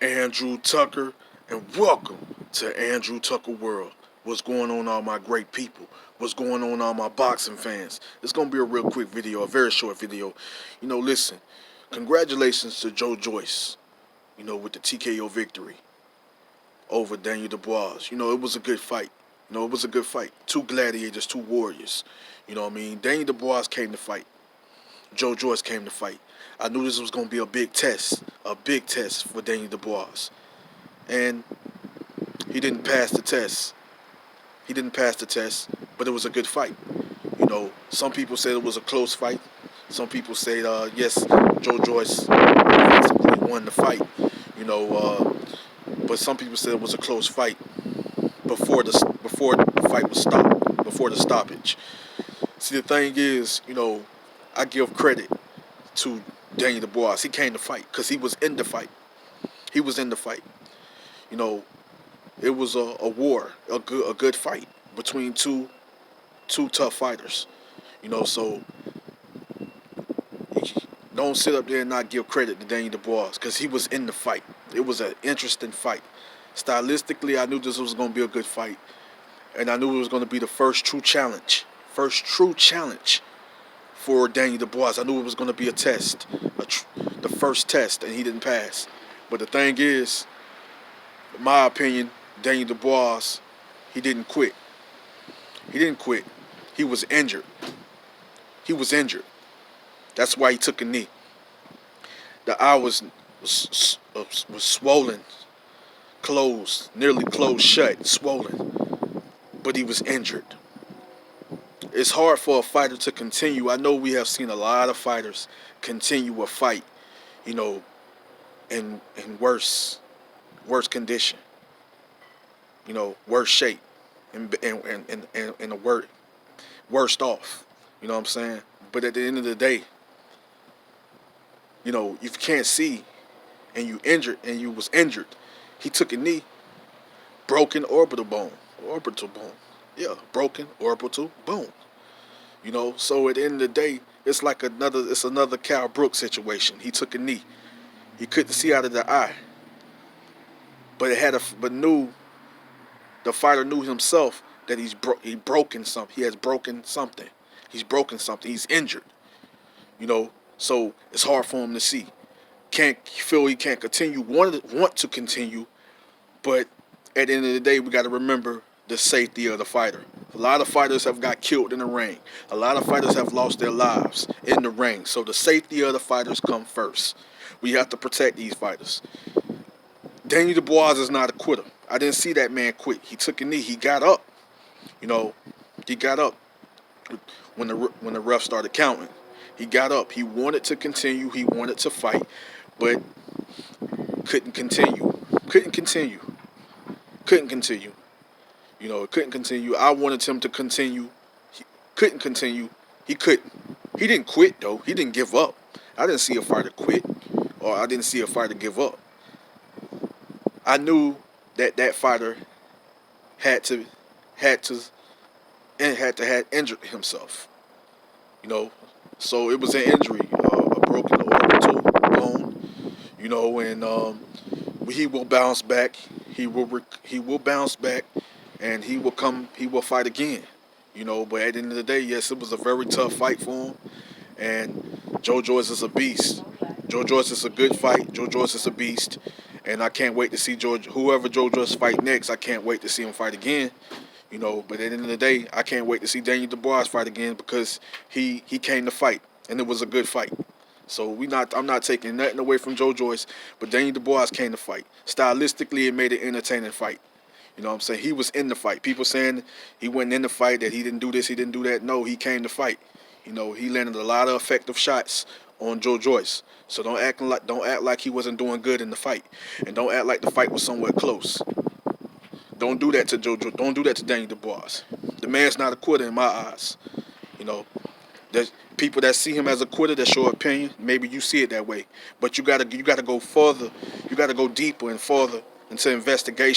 Andrew Tucker, and welcome to Andrew Tucker World. What's going on, all my great people? What's going on, all my boxing fans? It's going to be a real quick video, a very short video. Listen, congratulations to Joyce, with the TKO victory over Daniel Dubois. It was a good fight. It was a good fight. Two gladiators, two warriors. Daniel Dubois came to fight. Joyce came to fight. I knew this was going to be a big test for Daniel Dubois. And he didn't pass the test. But it was a good fight. Some people said it was a close fight. Some people said, yes, Joyce basically won the fight. But some people said it was a close fight before the fight was stopped, before the stoppage. See, the thing is, I give credit to Daniel Dubois. He came to fight because he was in the fight. It was a war, a good fight between two tough fighters. So don't sit up there and not give credit to Daniel Dubois because he was in the fight. It was an interesting fight. Stylistically, I knew this was going to be a good fight, and I knew it was going to be the first true challenge for Daniel Dubois. I knew it was going to be a test, the first test, and he didn't pass. But the thing is, in my opinion, Daniel Dubois, he didn't quit. He was injured. That's why he took a knee. The eye was swollen, nearly closed shut, swollen. But he was injured. It's hard for a fighter to continue. I know we have seen a lot of fighters continue a fight, in worse condition, worse shape, and a worst off. You know what I'm saying? But at the end of the day, if you can't see and you was injured, he took a knee, broken orbital bone. Broken orbital bone. So at the end of the day, it's like another Cal Brooks situation. He took a knee. He couldn't see out of the eye. But the fighter knew himself that he broken something. He has broken something. He's broken something. He's injured. So it's hard for him to see. He can't continue. Want to continue, but at the end of the day, we got to remember the safety of the fighter. A lot of fighters have got killed in the ring. A lot of fighters have lost their lives in the ring. So the safety of the fighters come first. We have to protect these fighters. Daniel Dubois is not a quitter. I didn't see that man quit. He took a knee. He got up. He got up when the ref started counting. He got up. He wanted to continue. He wanted to fight, but couldn't continue. Couldn't continue. Couldn't continue. I wanted him to continue. He couldn't continue. He couldn't. He didn't quit, though. He didn't give up. I didn't see a fighter quit, or I didn't see a fighter give up. I knew that fighter had to injure himself. So it was an injury, a broken orbital bone. And he will bounce back. He will bounce back, and he will fight again. But at the end of the day, yes, it was a very tough fight for him. And Joyce is a beast. Joyce is a good fight. Joyce is a beast. And I can't wait to see whoever Joyce fight next. I can't wait to see him fight again. But at the end of the day, I can't wait to see Daniel Dubois fight again because he came to fight, and it was a good fight. So I'm not taking nothing away from Joyce, but Daniel Dubois came to fight. Stylistically, it made an entertaining fight. You know what I'm saying? He was in the fight. People saying he wasn't in the fight, that he didn't do this, he didn't do that. No, he came to fight. He landed a lot of effective shots on Joyce. So don't act like he wasn't doing good in the fight, and don't act like the fight was somewhat close. Don't do that to Don't do that to Daniel Dubois. The man's not a quitter in my eyes. There's people that see him as a quitter. That's your opinion. Maybe you see it that way, but you gotta go further. You gotta go deeper and further into investigation.